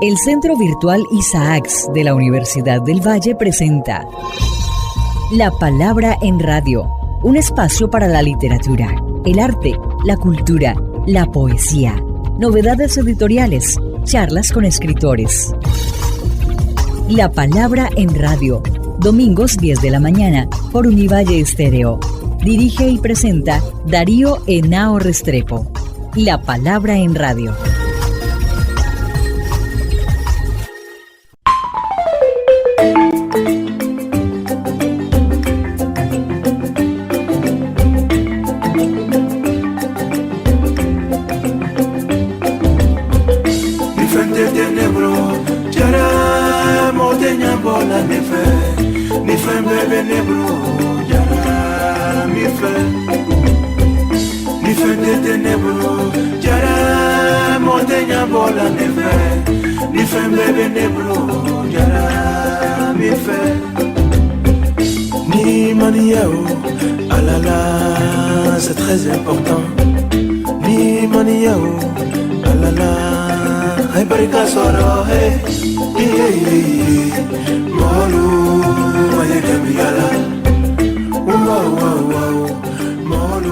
El Centro Virtual Isaacs de la Universidad del Valle presenta La Palabra en Radio, un espacio para la literatura, el arte, la cultura, la poesía, novedades editoriales, charlas con escritores. La Palabra en Radio, domingos 10 de la mañana por Univalle Estéreo. Dirige y presenta Darío Henao Restrepo. La Palabra en Radio. C'est très important. Ni maniao, alala, hay barika soro, hey, molu, ay cambiala, molu.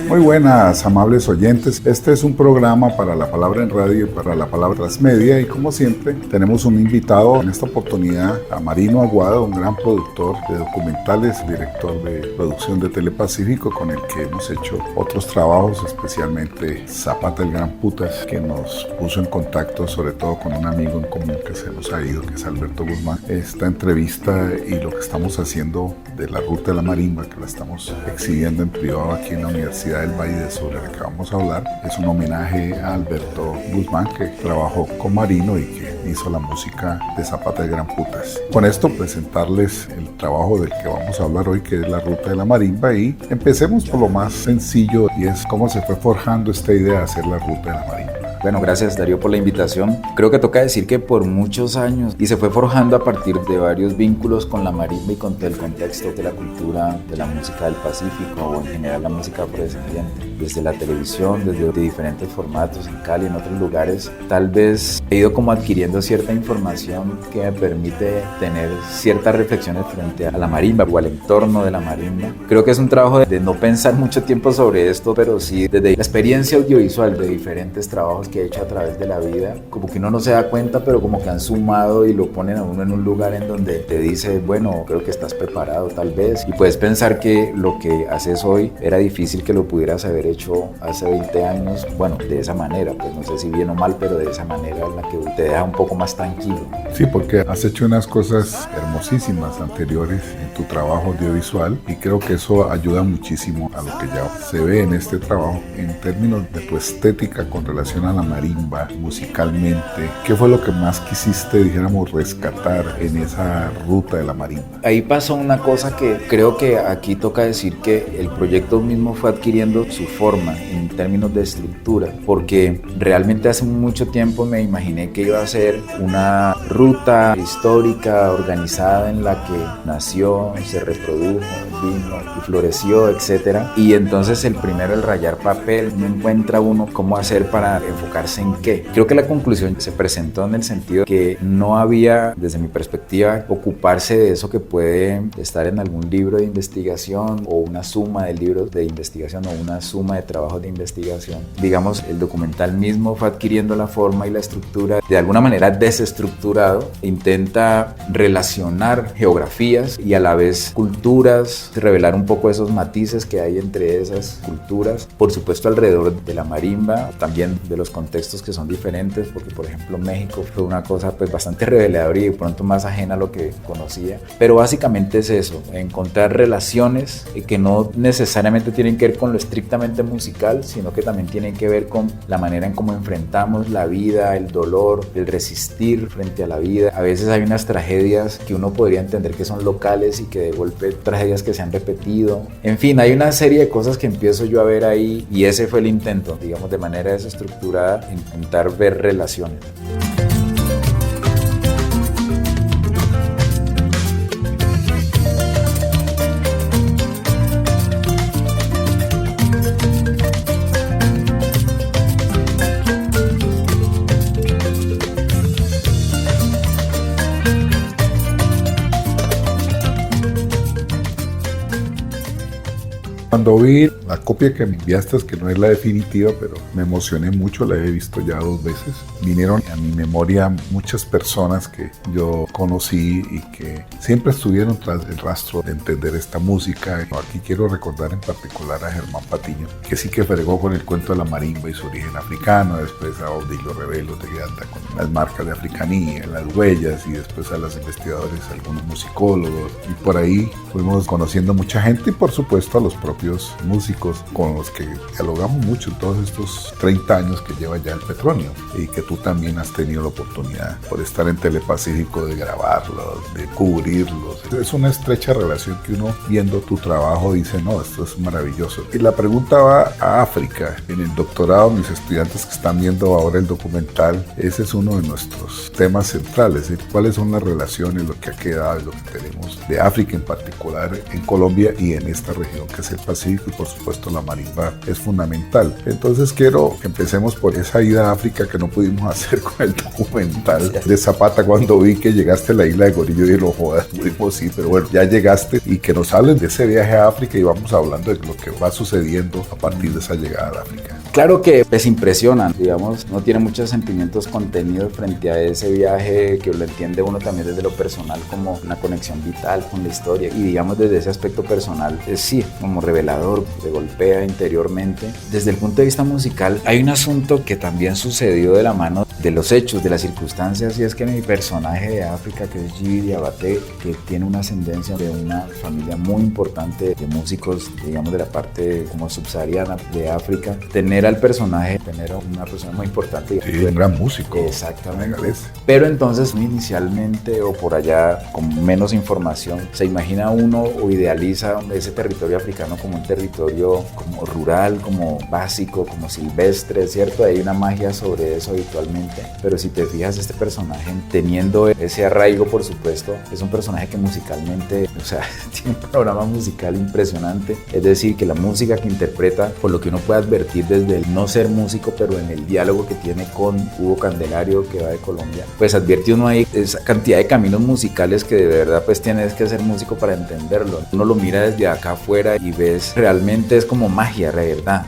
Muy buenas, amables oyentes. Este es un programa para La Palabra en Radio y para La Palabra Transmedia, y como siempre tenemos un invitado, en esta oportunidad a Marino Aguado, un gran productor de documentales, director de producción de Telepacífico, con el que hemos hecho otros trabajos, especialmente Zapata el Gran Putas, que nos puso en contacto sobre todo con un amigo en común que se nos ha ido, que es Alberto Guzmán. Esta entrevista y lo que estamos haciendo de la Ruta de la Marimba, que la estamos exhibiendo en privado aquí en la Universidad del Valle de Sur, de la que vamos a hablar, es un homenaje a Alberto Guzmán, que trabajó con Marino y que hizo la música de Zapata el Gran Putas. Con esto presentarles el trabajo del que vamos a hablar hoy, que es la Ruta de la Marimba, y empecemos por lo más sencillo, y es cómo se fue forjando esta idea de hacer la Ruta de la Marimba. Bueno, gracias Darío por la invitación. Creo que toca decir que por muchos años, y se fue forjando a partir de varios vínculos con la marimba y con todo el contexto de la cultura de la música del Pacífico, o en general la música afrodescendiente, desde la televisión, desde diferentes formatos en Cali, en otros lugares. Tal vez he ido como adquiriendo cierta información que me permite tener ciertas reflexiones frente a la marimba o al entorno de la marimba. Creo que es un trabajo de no pensar mucho tiempo sobre esto, pero sí desde la experiencia audiovisual de diferentes trabajos que he hecho a través de la vida, como que uno no se da cuenta, pero como que han sumado y lo ponen a uno en un lugar en donde te dice, bueno, creo que estás preparado tal vez, y puedes pensar que lo que haces hoy era difícil que lo pudieras haber hecho hace 20 años, bueno, de esa manera, pues no sé si bien o mal, pero de esa manera en la que te deja un poco más tranquilo. Sí, porque has hecho unas cosas hermosísimas anteriores en tu trabajo audiovisual, y creo que eso ayuda muchísimo a lo que ya se ve en este trabajo en términos de tu estética con relación a la marimba musicalmente. ¿Qué fue lo que más quisiste, dijéramos, rescatar en esa ruta de la marimba? Ahí pasó una cosa que creo que aquí toca decir, que el proyecto mismo fue adquiriendo su forma en términos de estructura, porque realmente hace mucho tiempo me imaginé que iba a ser una ruta histórica organizada en la que nació, se reprodujo, vino y floreció, etc. Y entonces el rayar papel, no encuentra uno cómo hacer para enfocarse en qué. Creo que la conclusión se presentó en el sentido que no había, desde mi perspectiva, ocuparse de eso que puede estar en algún libro de investigación, o una suma de libros de investigación, o una suma de trabajos de investigación. Digamos, el documental mismo fue adquiriendo la forma y la estructura de alguna manera desestructurado. Intenta relacionar geografías y a la vez culturas, revelar un poco esos matices que hay entre esas culturas, por supuesto alrededor de la marimba, también de los contextos que son diferentes, porque por ejemplo México fue una cosa pues bastante reveladora y de pronto más ajena a lo que conocía, pero básicamente es eso, encontrar relaciones que no necesariamente tienen que ver con lo estrictamente musical, sino que también tienen que ver con la manera en cómo enfrentamos la vida, el dolor, el resistir frente a la vida. A veces hay unas tragedias que uno podría entender que son locales y que de golpe tragedias que se han repetido. En fin, hay una serie de cosas que empiezo yo a ver ahí, y ese fue el intento, digamos, de manera desestructurada, intentar ver relaciones. Cuando vi la copia que me enviaste, que no es la definitiva, pero me emocioné mucho, la he visto ya 2 veces. Vinieron a mi memoria muchas personas que yo conocí y que siempre estuvieron tras el rastro de entender esta música. Aquí quiero recordar en particular a Germán Patiño, que sí que fregó con el cuento de la marimba y su origen africano, después a Odilio Revelos de Guiata con las marcas de africanía, las huellas, y después a los investigadores, algunos musicólogos, y por ahí fuimos conociendo mucha gente, y por supuesto a los propios músicos con los que dialogamos mucho en todos estos 30 años que lleva ya el Petronio, y que tú también has tenido la oportunidad por estar en Telepacífico de grabarlos, de cubrirlos. Es una estrecha relación que uno viendo tu trabajo dice, no, esto es maravilloso. Y la pregunta va a África. En el doctorado, mis estudiantes que están viendo ahora el documental, ese es uno de nuestros temas centrales, ¿sí? ¿Cuáles son las relaciones, lo que ha quedado y lo que tenemos de África en particular en Colombia y en esta región que es el Pacífico? Y por supuesto la marimba es fundamental. Entonces quiero que empecemos por esa ida a África que no pudimos hacer con el documental de Zapata. Cuando vi que llegaste a la isla de Gorillo y lo jodas, pudimos ir, pero bueno, ya llegaste, y que nos hablen de ese viaje a África y vamos hablando de lo que va sucediendo a partir de esa llegada a África. Claro que les impresionan, digamos, no tiene muchos sentimientos contenidos frente a ese viaje, que lo entiende uno también desde lo personal como una conexión vital con la historia, y digamos desde ese aspecto personal es sí, como revelador, te golpea interiormente. Desde el punto de vista musical hay un asunto que también sucedió de la mano de los hechos, de las circunstancias, y es que mi personaje de África, que es Djiby Diabaté, que tiene una ascendencia de una familia muy importante de músicos, digamos de la parte como subsahariana de África, tener al personaje, tener una persona muy importante. Sí, un gran músico. Exactamente. Pero entonces inicialmente, o por allá con menos información, se imagina uno o idealiza ese territorio africano como un territorio como rural, como básico, como silvestre, ¿cierto? Hay una magia sobre eso habitualmente, pero si te fijas, este personaje, teniendo ese arraigo, por supuesto, es un personaje que musicalmente, o sea, tiene un programa musical impresionante, es decir, que la música que interpreta, por lo que uno puede advertir desde el no ser músico, pero en el diálogo que tiene con Hugo Candelario, que va de Colombia, pues advierte uno ahí esa cantidad de caminos musicales que de verdad pues tienes que ser músico para entenderlo. Uno lo mira desde acá afuera y ves, realmente es como magia, de verdad,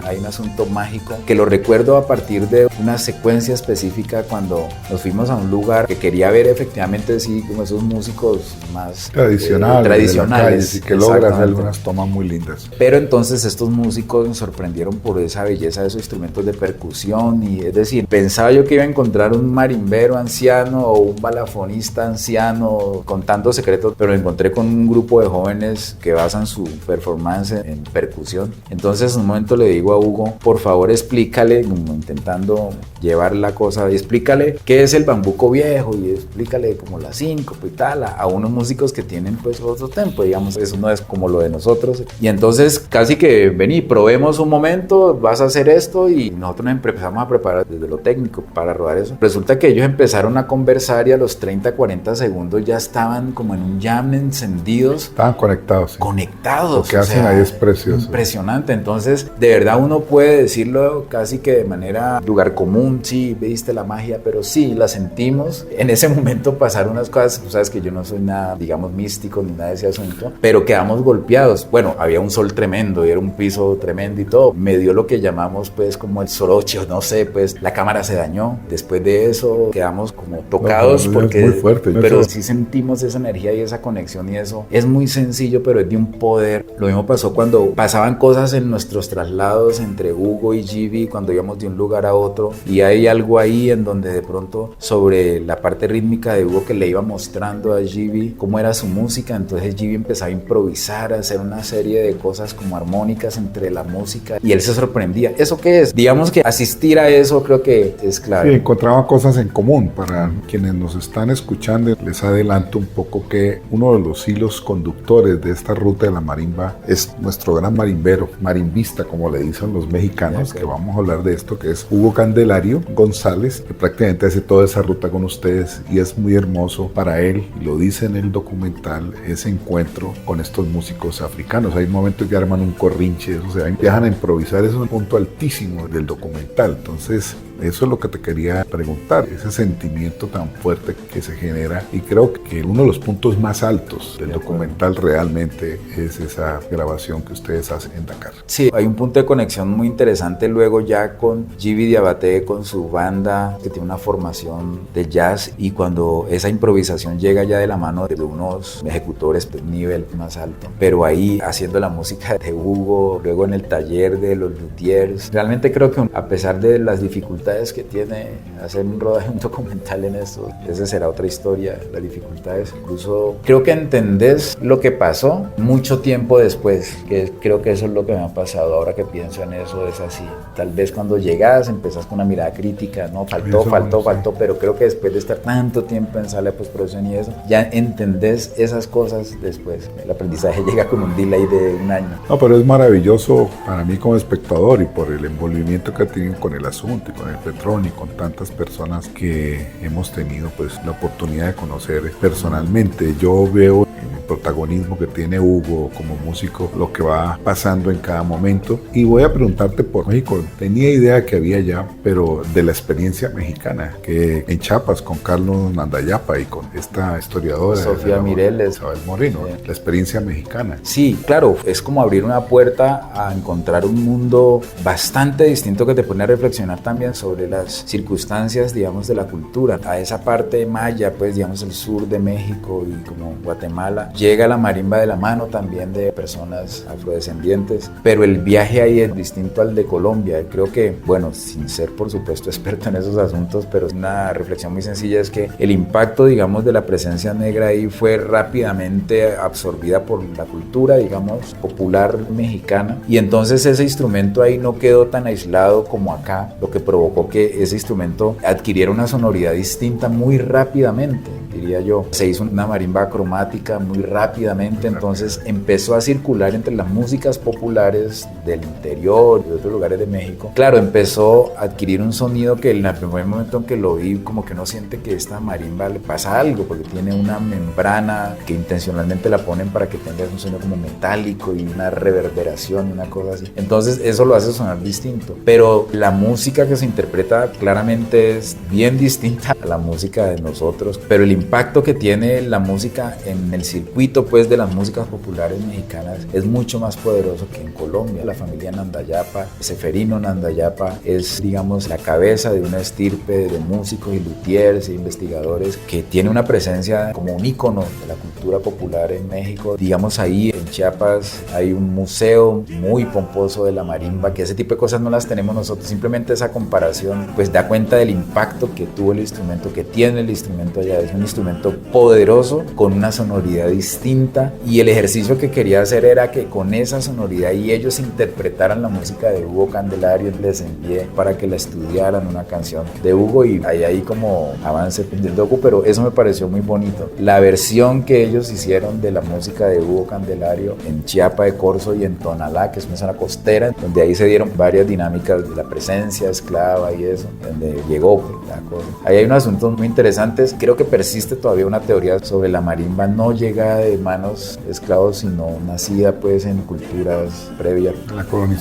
hay un asunto mágico que lo recuerdo a partir de una secuencia específica cuando nos fuimos a un lugar que quería ver efectivamente, sí, como esos músicos más tradicionales y que logran algunas tomas muy lindas. Pero entonces estos músicos nos sorprendieron por esa belleza de esos instrumentos de percusión, y es decir, pensaba yo que iba a encontrar un marimbero anciano o un balafonista anciano contando secretos, pero me encontré con un grupo de jóvenes que basan su performance en percusión. Entonces en un momento le digo a Hugo, por favor explícale, como intentando llevar la cosa, y explícale qué es el bambuco viejo, y explícale como la síncope y tal, a unos músicos que tienen pues otro tempo, digamos, eso no es como lo de nosotros. Y entonces casi que vení, probemos un momento, vas a hacer esto, y nosotros nos empezamos a preparar desde lo técnico para rodar eso. Resulta que ellos empezaron a conversar y a los 30-40 segundos ya estaban como en un jam encendidos. Estaban conectados. Sí. Conectados. Lo que hacen ahí es precioso. Impresionante. Entonces, de verdad uno puede decirlo casi que de manera lugar común, sí, viste la magia, pero sí, la sentimos. En ese momento pasaron unas cosas, tú sabes que yo no soy nada, digamos, místico ni nada de ese asunto, pero quedamos golpeados. Bueno, había un sol tremendo y era un piso tremendo y todo. Me dio lo que llamamos pues como el soroche, no sé, pues la cámara se dañó. Después de eso quedamos como tocados, porque es muy fuerte, pero sí sentimos esa energía y esa conexión, y eso es muy sencillo, pero es de un poder. Lo mismo pasó cuando pasaban cosas en nuestros traslados entre Hugo y Djiby, cuando íbamos de un lugar a otro, y hay algo ahí en donde de pronto sobre la parte rítmica de Hugo que le iba mostrando a Djiby cómo era su música, entonces Djiby empezaba a improvisar, a hacer una serie de cosas como armónicas entre la música, y él se sorprendía. ¿Eso qué es? Digamos que asistir a eso creo que es clave. Sí, encontraba cosas en común. Para quienes nos están escuchando, les adelanto un poco que uno de los hilos conductores de esta ruta de la marimba es nuestro gran marimbero, marimbista, como le dicen los mexicanos, que vamos a hablar de esto, que es Hugo Candelario González, que prácticamente hace toda esa ruta con ustedes, y es muy hermoso para él, y lo dice en el documental, ese encuentro con estos músicos africanos. Hay momentos que arman un corrinche, o sea, empiezan a improvisar, eso es un punto altísimo del documental. Entonces Eso es lo que te quería preguntar, ese sentimiento tan fuerte que se genera, y creo que uno de los puntos más altos del documental realmente es esa grabación que ustedes hacen en Dakar. Sí, hay un punto de conexión muy interesante luego ya con Djiby Diabaté, con su banda que tiene una formación de jazz, y cuando esa improvisación llega ya de la mano de unos ejecutores de nivel más alto, pero ahí haciendo la música de Hugo, luego en el taller de los luthiers, realmente creo que a pesar de las dificultades que tiene hacer un rodaje, un documental en esto, esa será otra historia, las dificultades, incluso creo que entendés lo que pasó mucho tiempo después, que creo que eso es lo que me ha pasado ahora que pienso en eso, es así, tal vez cuando llegas empezás con una mirada crítica, no, faltó, pero creo que después de estar tanto tiempo en sala de postproducción y eso, ya entendés esas cosas después, el aprendizaje llega con un delay de un año. No, pero es maravilloso para mí como espectador y por el envolvimiento que ha tenido con el asunto y con el Petrón y con tantas personas que hemos tenido pues la oportunidad de conocer personalmente. Yo veo el protagonismo que tiene Hugo como músico, lo que va pasando en cada momento, y voy a preguntarte por México. Tenía idea que había ya, pero de la experiencia mexicana, que en Chiapas con Carlos Nandayapa y con esta historiadora Sofía Mireles, Isabel Moreno, la experiencia mexicana. Sí, claro, es como abrir una puerta a encontrar un mundo bastante distinto que te pone a reflexionar también sobre las circunstancias, digamos, de la cultura. A esa parte maya, pues, digamos, el sur de México y como Guatemala, llega la marimba de la mano también de personas afrodescendientes, pero el viaje ahí es distinto al de Colombia. Creo que, bueno, sin ser, por supuesto, experto en esos asuntos, pero una reflexión muy sencilla es que el impacto, digamos, de la presencia negra ahí fue rápidamente absorbida por la cultura, digamos, popular mexicana, y entonces ese instrumento ahí no quedó tan aislado como acá, lo que provocó que ese instrumento adquiriera una sonoridad distinta muy rápidamente, diría yo. Se hizo una marimba cromática muy rápidamente, entonces empezó a circular entre las músicas populares del interior y de otros lugares de México. Claro, empezó a adquirir un sonido que en el primer momento en que lo vi, como que uno siente que esta marimba le pasa algo, porque tiene una membrana que intencionalmente la ponen para que tenga un sonido como metálico y una reverberación, una cosa así. Entonces eso lo hace sonar distinto, pero la música que se interpreta claramente es bien distinta a la música de nosotros, pero el impacto que tiene la música en el circuito, pues, de las músicas populares mexicanas es mucho más poderoso que en Colombia. La familia Nandayapa, Seferino Nandayapa, es, digamos, la cabeza de una estirpe de músicos y luthiers e investigadores que tiene una presencia como un ícono de la cultura popular en México. Digamos, ahí en Chiapas hay un museo muy pomposo de la marimba, que ese tipo de cosas no las tenemos nosotros. Simplemente esa comparación pues da cuenta del impacto que tuvo el instrumento, que tiene el instrumento allá. Es un instrumento poderoso con una sonoridad distinta, y el ejercicio que quería hacer era que con esa sonoridad y ellos interpretaran la música de Hugo Candelario. Les envié para que la estudiaran, una canción de Hugo, y ahí como avance del docu, pero eso me pareció muy bonito. La versión que ellos hicieron de la música de Hugo Candelario en Chiapa de Corzo y en Tonalá, que es una zona costera, donde ahí se dieron varias dinámicas de la presencia esclava y eso, donde llegó la cosa. Ahí hay unos asuntos muy interesantes. Creo que persiste todavía una teoría sobre la marimba no llegada de manos esclavos, sino nacida pues en culturas previas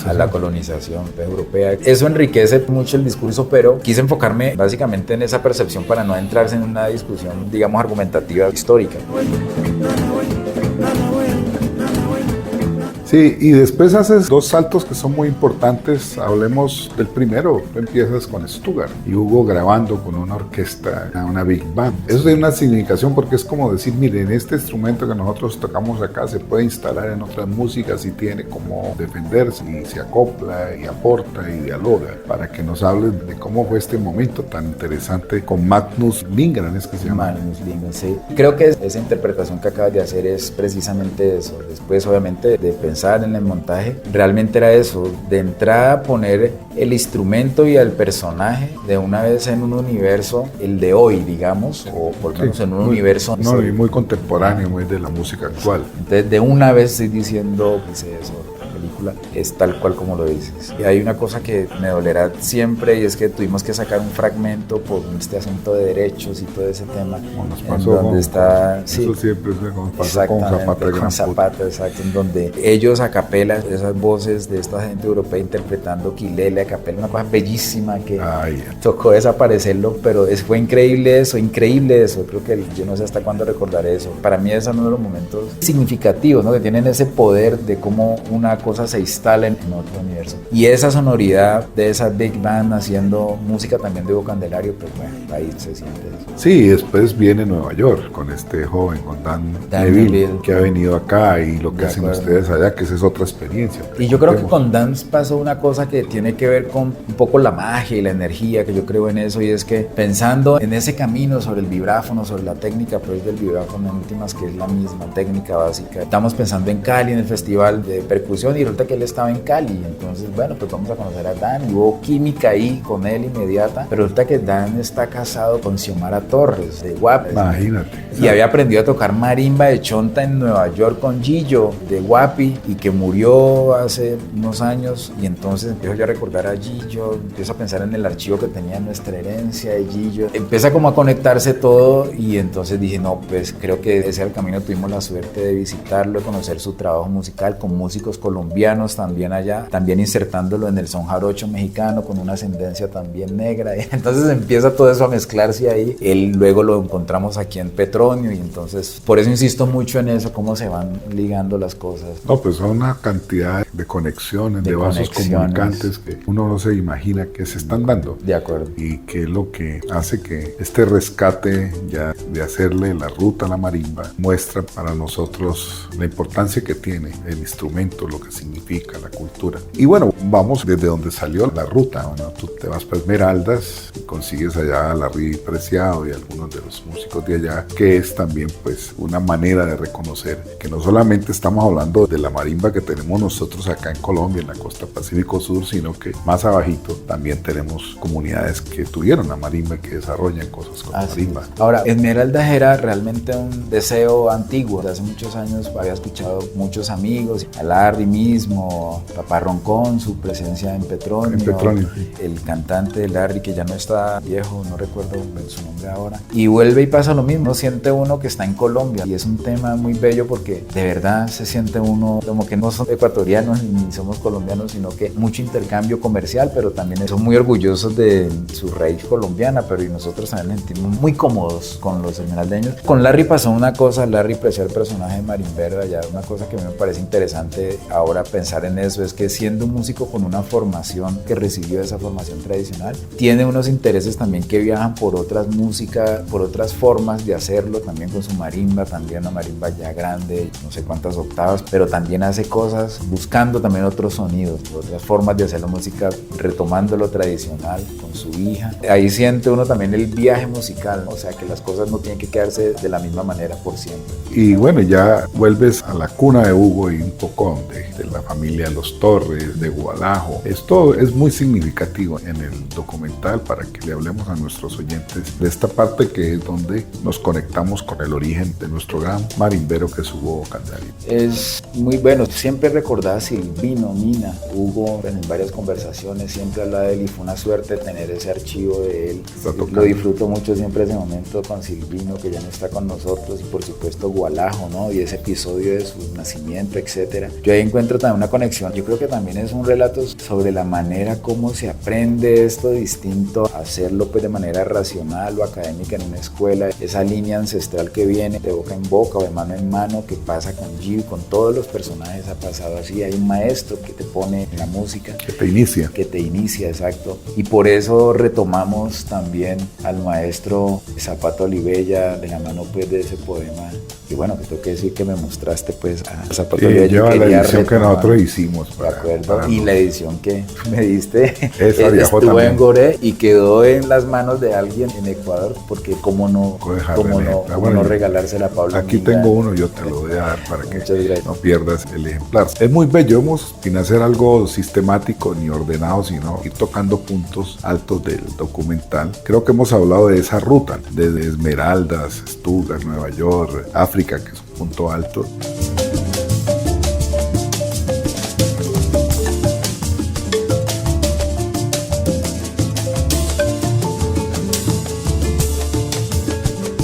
a la colonización europea. Eso enriquece mucho el discurso, pero quise enfocarme básicamente en esa percepción para no entrarse en una discusión, digamos, argumentativa histórica. Sí, y después haces dos saltos que son muy importantes. Hablemos del primero. Tú empiezas con Stuttgart y Hugo grabando con una orquesta, una big band. Eso tiene una significación porque es como decir, miren, este instrumento que nosotros tocamos acá se puede instalar en otras músicas y tiene como defenderse, y se acopla y aporta y dialoga. Para que nos hables de cómo fue este momento tan interesante con Magnus Lindgren, es que se llama. Magnus Lindgren, sí. Creo que esa interpretación que acabas de hacer es precisamente eso. Después, obviamente, de pensar en el montaje, realmente era eso, de entrada poner el instrumento y al personaje de una vez en un universo, el de hoy, digamos, o por lo menos en un universo y muy contemporáneo, muy de la música actual. Entonces, de una vez estoy diciendo, pues eso, el película, es tal cual como lo dices. Y hay una cosa que me dolerá siempre, y es que tuvimos que sacar un fragmento por este asunto de derechos y todo ese tema. Como nos pasó donde está, eso siempre es como pasó con Zapata. Con Zapata, exacto, en donde ellos a capela, esas voces de esta gente europea interpretando Kilele a capela, una cosa bellísima que tocó desaparecerlo, pero fue increíble eso, creo que yo no sé hasta cuándo recordaré eso. Para mí es uno de los momentos significativos, ¿no? Que tienen ese poder de cómo una cosa se instala en otro universo. Y esa sonoridad de esa big band haciendo música también de Hugo Candelario, pues bueno, ahí se siente eso. Sí, después viene Nueva York con este joven, con Dan Neville, que ha venido acá, y lo que hacen ustedes allá, que esa es otra experiencia. Y yo creo que con Dan pasó una cosa que tiene que ver con un poco la magia y la energía, que yo creo en eso, y es que pensando en ese camino sobre el vibráfono, sobre la técnica pues del vibráfono en últimas, que es la misma técnica básica, estamos pensando en Cali, en el festival de percusión, y resulta que él estaba en Cali, entonces bueno, pues vamos a conocer a Dan, y hubo química ahí con él inmediata, pero resulta que Dan está casado con Xiomara Torres de Guapi. Imagínate. Y había aprendido a tocar marimba de chonta en Nueva York con Gillo de Guapi, y que murió hace unos años, y entonces empiezo yo a recordar a Gillo, empiezo a pensar en el archivo que tenía nuestra herencia de Gillo, empieza como a conectarse todo, y entonces dije, no, pues creo que ese era el camino. Tuvimos la suerte de visitarlo, de conocer su trabajo musical con músicos colombianos también allá, también insertándolo en el son jarocho mexicano con una ascendencia también negra, y entonces empieza todo eso a mezclarse ahí. Él luego lo encontramos aquí en Petronio, y entonces por eso insisto mucho en eso, cómo se van ligando las cosas. No, pues son una cantidad de conexiones, de vasos comunicantes que uno no se imagina que se están dando. De acuerdo. Y que es lo que hace que este rescate ya de hacerle la ruta a la marimba muestra para nosotros la importancia que tiene el instrumento, lo que significa la cultura. Y bueno, vamos desde donde salió la ruta. Bueno, tú te vas para Esmeraldas y consigues allá a Larry Preciado y algunos de los músicos de allá, que es también pues una manera de reconocer que no solamente estamos hablando de la marimba que tenemos nosotros acá en Colombia, en la costa Pacífico Sur, sino que más abajito también tenemos comunidades que tuvieron la marimba y que desarrollan cosas con la marimba. Ahora, Esmeraldas era realmente un deseo antiguo. Hace muchos años había escuchado muchos amigos, a Larry mismo, Papá Roncón, su presencia en Petronio. El cantante de Larry, que ya no está viejo, no recuerdo su nombre ahora, y vuelve y pasa lo mismo, siente uno que está en Colombia, y es un tema muy bello porque de verdad se siente uno como que no son ecuatorianos ni somos colombianos, sino que mucho intercambio comercial, pero también son muy orgullosos de su raíz colombiana, pero y nosotros también nos sentimos muy cómodos con los esmeraldeños. Con Larry pasó una cosa, Larry Preció, el personaje de marimbero allá, una cosa que a mí me parece interesante ahora pensar en eso, es que siendo un músico con una formación, que recibió esa formación tradicional, tiene unos intereses también que viajan por otras músicas, por otras formas de hacerlo, también con su marimba, también una marimba ya grande, no sé cuántas octavas, pero también hace cosas buscando también otros sonidos, otras formas de hacer la música, retomando lo tradicional con su hija. Ahí siente uno también el viaje musical, ¿no? O sea, que las cosas no tienen que quedarse de la misma manera por siempre. Y bueno, ya vuelves a la cuna de Hugo y un poco de la familia Los Torres, de Gualajo. Esto es muy significativo en el documental para que le hablemos a nuestros oyentes de esta parte que es donde nos conectamos con el origen de nuestro gran marimbero que es Hugo Candelario. Es muy bueno, siempre recordaba a Silvino, Mina, Hugo en varias conversaciones siempre habla de él, y fue una suerte tener ese archivo de él. Lo disfruto mucho siempre ese momento con Silvino, que ya no está con nosotros, y por supuesto Gualajo, ¿no? Y ese episodio de su nacimiento, etcétera. Yo ahí encuentro también una conexión. Yo creo que también es un relato sobre la manera como se aprende esto distinto, hacerlo pues de manera racional o académica en una escuela, esa línea ancestral que viene de boca en boca o de mano en mano, que pasa con Gio, con todos los personajes ha pasado así. Hay un maestro que te pone en la música, que te inicia, exacto, y por eso retomamos también al maestro Zapata Olivella de la mano pues de ese poema. Y bueno, que tengo que decir que me mostraste pues a Zapata Olivella. Lleva la edición que nosotros hicimos. De acuerdo, y la edición que me diste estuvo también en Goré y quedó en las manos de alguien en Ecuador, porque cómo no regalársela a Pablo. Aquí Minga. Tengo uno, yo te lo voy a dar para que no pierdas el ejemplar. Es muy bello, sin hacer algo sistemático ni ordenado, sino ir tocando puntos altos del documental. Creo que hemos hablado de esa ruta, desde Esmeraldas, Stuttgart, Nueva York, África, que es un punto alto.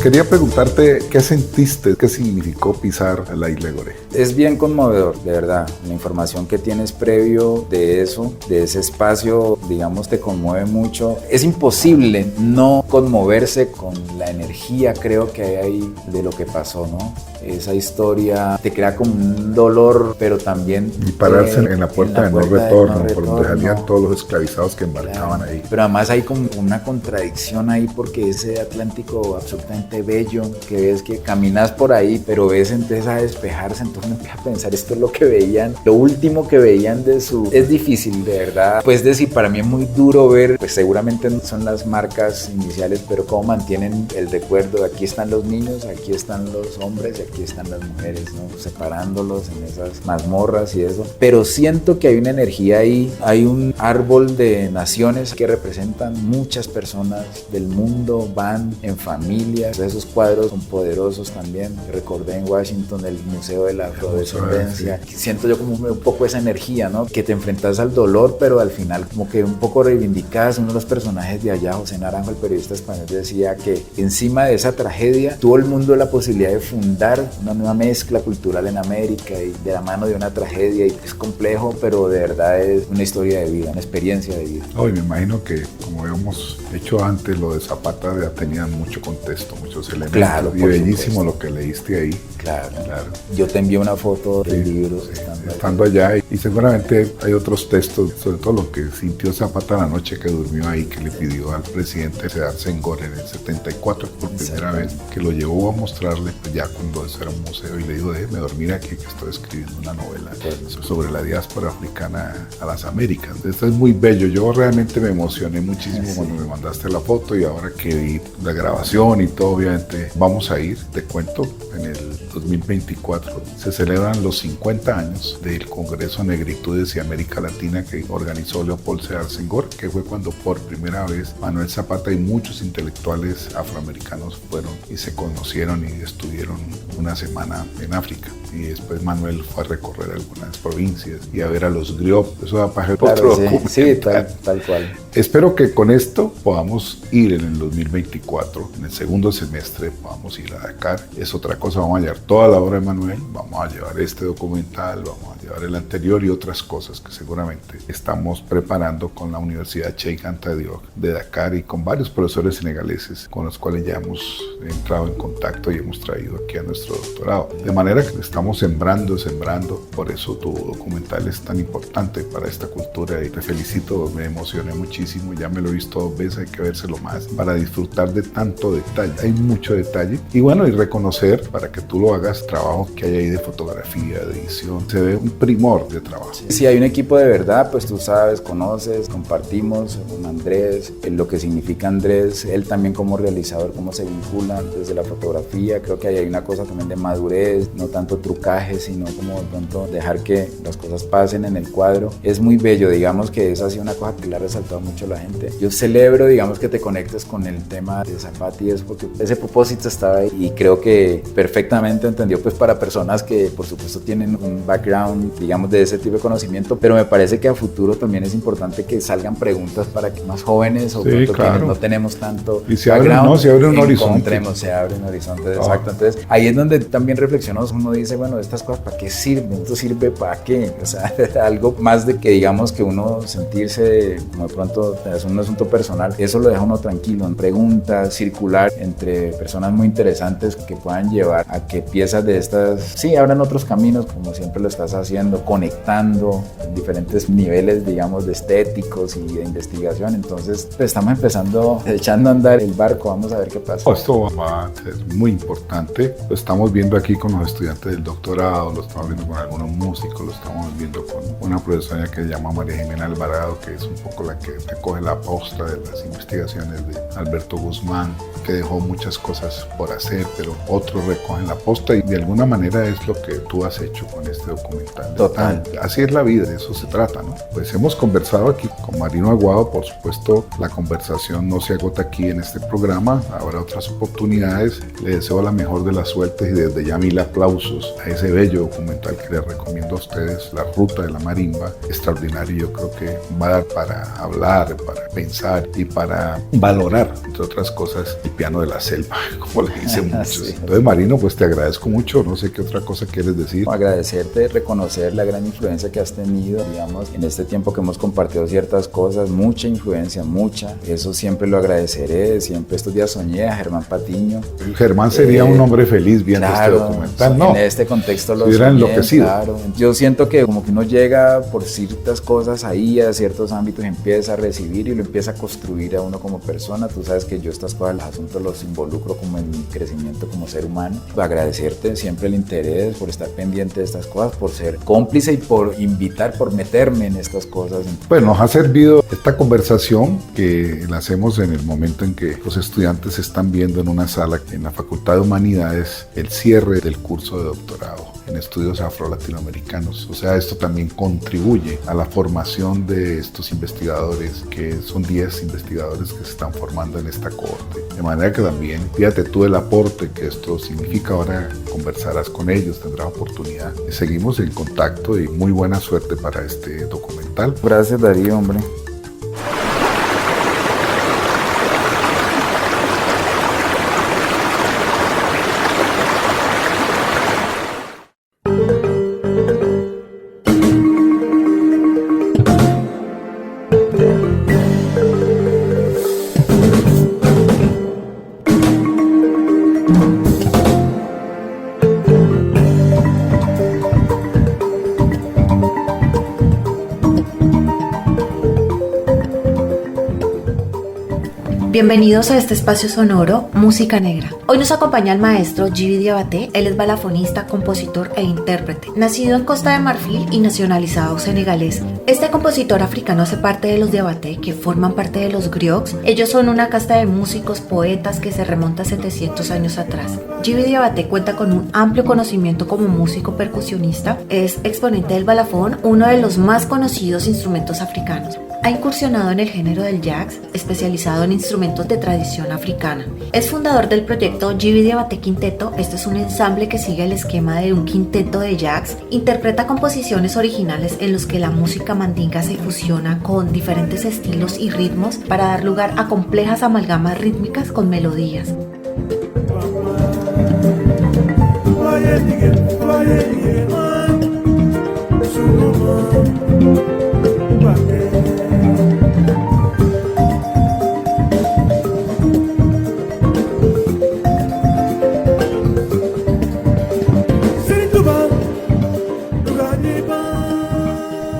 quería preguntarte, ¿qué sentiste, qué significó pisar la isla de Gorée? Es bien conmovedor, de verdad. La información que tienes previo de eso, de ese espacio, digamos, te conmueve mucho. Es imposible no conmoverse con la energía, creo que hay ahí de lo que pasó, ¿no? Esa historia te crea como un dolor, pero también... Y pararse en la puerta de no retorno, por donde salían todos los esclavizados que embarcaban ahí. Pero además hay como una contradicción ahí, porque ese Atlántico absolutamente bello, que ves que caminas por ahí, pero ves, empieza a despejarse, entonces uno empieza a pensar, esto es lo que veían, lo último que veían de su... Es difícil, de verdad. Pues decir, para mí es muy duro ver, pues seguramente no son las marcas iniciales, pero cómo mantienen el recuerdo. Aquí están los niños, aquí están los hombres, aquí están las mujeres, ¿no? Separándolos en esas mazmorras y eso. Pero siento que hay una energía ahí, hay un árbol de naciones que representan muchas personas del mundo, van en familias. Esos cuadros son poderosos también. Recordé en Washington el Museo de la Afrodescendencia. Sí. Siento yo como un poco esa energía, ¿no? Que te enfrentas al dolor, pero al final como que un poco reivindicas. Uno de los personajes de allá, José Naranjo, el periodista español, decía que encima de esa tragedia tuvo el mundo la posibilidad de fundar una nueva mezcla cultural en América, y de la mano de una tragedia, y es complejo, pero de verdad es una historia de vida, una experiencia de vida. Oh, y me imagino que, como habíamos hecho antes, lo de Zapata ya tenía mucho contexto, muchos elementos. Claro, y bellísimo lo que leíste ahí. Claro. Yo te envío una foto del libro estando allá, y seguramente hay otros textos, sobre todo lo que sintió Zapata la noche que durmió ahí, que le pidió al presidente Sédar Senghor en el 74 por primera vez, que lo llevó a mostrarle, pues ya cuando eso era un museo, y le dijo, déjeme dormir aquí que estoy escribiendo una novela sobre la diáspora africana a las Américas. Esto es muy bello. Yo realmente me emocioné muchísimo cuando me mandaste la foto, y ahora que vi la grabación y todo, obviamente vamos a ir, te cuento, en el 2024 se celebran los 50 años del Congreso Negritudes y América Latina que organizó Leopold Sédar Senghor, que fue cuando por primera vez Manuel Zapata y muchos intelectuales afroamericanos fueron y se conocieron y estuvieron una semana en África. Y después Manuel fue a recorrer algunas provincias y a ver a los griots. Eso da para otro documental. Sí, tal cual. Espero que con esto podamos ir en el 2024, en el segundo semestre, podamos ir a Dakar. Es otra cosa, vamos a llevar toda la obra de Manuel, vamos a llevar este documental, vamos a llevar el anterior y otras cosas que seguramente estamos preparando con la Universidad Cheikh Anta Diop de Dakar y con varios profesores senegaleses con los cuales ya hemos entrado en contacto y hemos traído aquí a nuestro doctorado. De manera que estamos sembrando, por eso tu documental es tan importante para esta cultura, y te felicito, me emocioné muchísimo, ya me lo he visto 2 veces, hay que vérselo más para disfrutar de tanto detalle, hay mucho detalle, y bueno, y reconocer, para que tú lo hagas, trabajo que hay ahí de fotografía, de edición, se ve un primor de trabajo. Sí, hay un equipo de verdad, pues tú sabes, conoces, compartimos con Andrés, lo que significa Andrés, él también como realizador, cómo se vincula desde la fotografía. Creo que hay una cosa también de madurez, no tanto trucaje, sino como de pronto dejar que las cosas pasen en el cuadro. Es muy bello, digamos que esa ha sido una cosa que le ha resaltado mucho a la gente. Yo celebro, digamos, que te conectes con el tema de Zapata y eso, porque ese propósito estaba ahí, y creo que perfectamente entendió, pues para personas que por supuesto tienen un background, digamos, de ese tipo de conocimiento, pero me parece que a futuro también es importante que salgan preguntas para que más jóvenes o pronto claro, quienes no tenemos tanto y se abre un horizonte. Se abre un horizonte, exacto. Entonces ahí es donde también reflexionamos, uno dice, bueno, estas cosas ¿para qué sirven? ¿Esto sirve para qué? O sea, algo más de que digamos que uno sentirse como de pronto es un asunto personal, eso lo deja uno tranquilo, en preguntas, circular entre personas muy interesantes que puedan llevar a que piezas de estas, sí, abran otros caminos, como siempre lo estás haciendo, conectando en diferentes niveles, digamos, de estéticos y de investigación. Entonces, pues, estamos empezando, echando a andar el barco, vamos a ver qué pasa. Esto va a ser muy importante, lo estamos viendo aquí con los estudiantes del doctorado, lo estamos viendo con algunos músicos, lo estamos viendo con una profesora que se llama María Jimena Alvarado, que es un poco la que recoge la posta de las investigaciones de Alberto Guzmán, que dejó muchas cosas por hacer, pero otros recogen la posta, y de alguna manera es lo que tú has hecho con este documental. Total. Así es la vida, de eso se trata, ¿no? Pues hemos conversado aquí con Marino Aguado, por supuesto, la conversación no se agota aquí en este programa, habrá otras oportunidades. Le deseo la mejor de las suertes y desde ya 1000 aplausos a ese bello documental que les recomiendo a ustedes, La Ruta de la Marimba, extraordinario. Yo creo que va a dar para hablar, para pensar y para valorar, entre otras cosas, el piano de la selva, como le dicen muchos. Sí. Entonces, Marino, pues te agradezco mucho, no sé qué otra cosa quieres decir. Agradecerte, reconocer la gran influencia que has tenido, digamos, en este tiempo que hemos compartido ciertas cosas, mucha influencia, mucha. Eso siempre lo agradeceré, siempre estos días soñé a Germán Patiño. Germán sería un hombre feliz viendo claro, este documental, ¿no? En este contexto lo hubiera soñé, enloquecido. claro. Yo siento que como que uno llega por ciertas cosas ahí, a ciertos ámbitos, empieza a recibir y lo empieza a construir a uno como persona. Tú sabes que yo estas cosas, los asuntos los involucro como en mi crecimiento como ser humano. Agradecerte siempre el interés, por estar pendiente de estas cosas, por ser cómplice y por invitar, por meterme en estas cosas. Bueno, nos ha servido esta conversación que la hacemos en el momento en que los estudiantes están viendo en una sala en la Facultad de Humanidades el cierre del curso de doctorado en estudios afro-latinoamericanos. O sea, esto también contribuye a la formación de estos investigadores, que son 10 investigadores que se están formando en esta cohorte. De manera que también, fíjate tú el aporte que esto significa. Ahora conversarás con ellos, tendrás oportunidad. Seguimos en contacto y muy buena suerte para este documental. Gracias, Darío, hombre. Bienvenidos a este espacio sonoro Música Negra. Hoy nos acompaña el maestro Djiby Diabaté. Él es balafonista, compositor e intérprete. Nacido en Costa de Marfil y nacionalizado senegalés. Este compositor africano hace parte de los Diabaté, que forman parte de los griots. Ellos son una casta de músicos, poetas que se remonta a 700 años atrás. Djiby Diabaté cuenta con un amplio conocimiento como músico percusionista. Es exponente del balafón, uno de los más conocidos instrumentos africanos. Ha incursionado en el género del jazz, especializado en instrumentos de tradición africana. Es fundador del proyecto Djiby Diabaté Quinteto. Este es un ensamble que sigue el esquema de un quinteto de jazz. Interpreta composiciones originales en los que la música mandinga se fusiona con diferentes estilos y ritmos para dar lugar a complejas amalgamas rítmicas con melodías.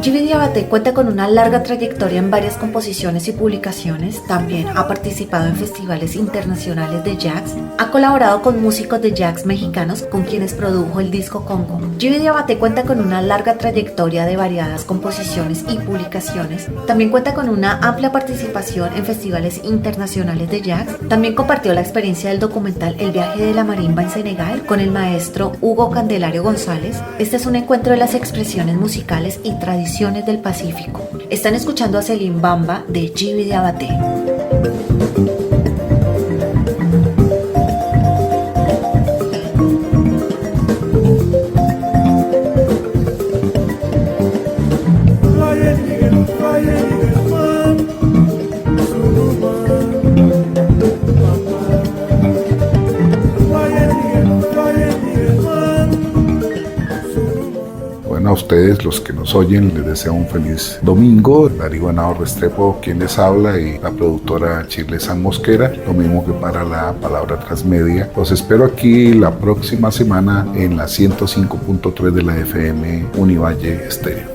Djiby Diabaté cuenta con una larga trayectoria en varias composiciones y publicaciones. También ha participado en festivales internacionales de jazz. Ha colaborado con músicos de jazz mexicanos con quienes produjo el disco Congo. Djiby Diabaté cuenta con una larga trayectoria de variadas composiciones y publicaciones. También cuenta con una amplia participación en festivales internacionales de jazz. También compartió la experiencia del documental El viaje de la marimba en Senegal con el maestro Hugo Candelario González. Este es un encuentro de las expresiones musicales y tradiciones del Pacífico. Están escuchando a Selim Bamba de Djiby Diabaté. A ustedes, los que nos oyen, les deseo un feliz domingo. Darío Henao Restrepo, quien les habla, y la productora Chile San Mosquera, lo mismo que para la palabra transmedia. Los espero aquí la próxima semana en la 105.3 de la FM Univalle Estéreo.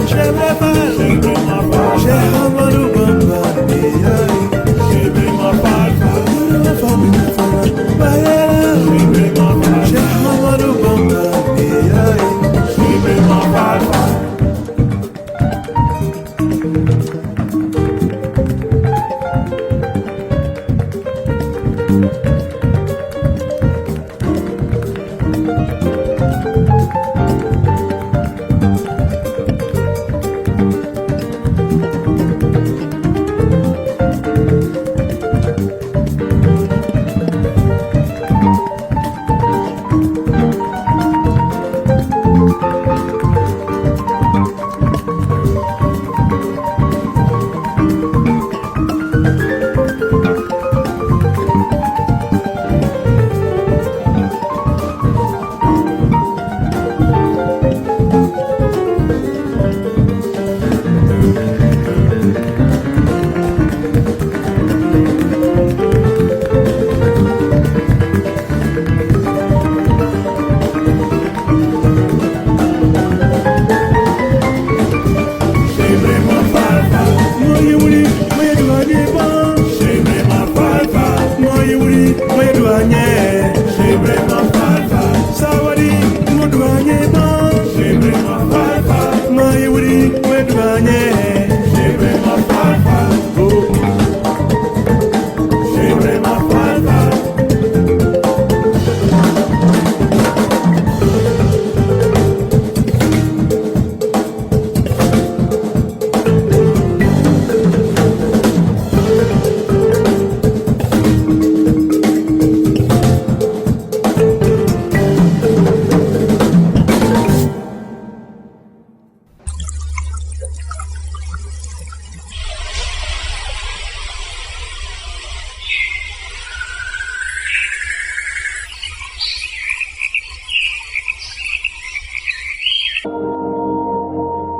She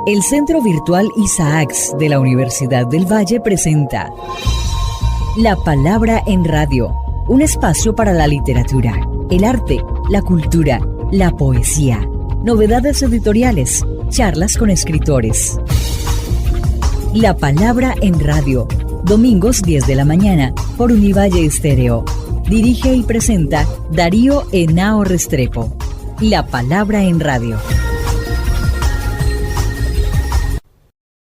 El Centro Virtual Isaacs de la Universidad del Valle presenta La Palabra en Radio, un espacio para la literatura, el arte, la cultura, la poesía, novedades editoriales, charlas con escritores. La Palabra en Radio, domingos 10 de la mañana por Univalle Estéreo. Dirige y presenta Darío Henao Restrepo. La Palabra en Radio.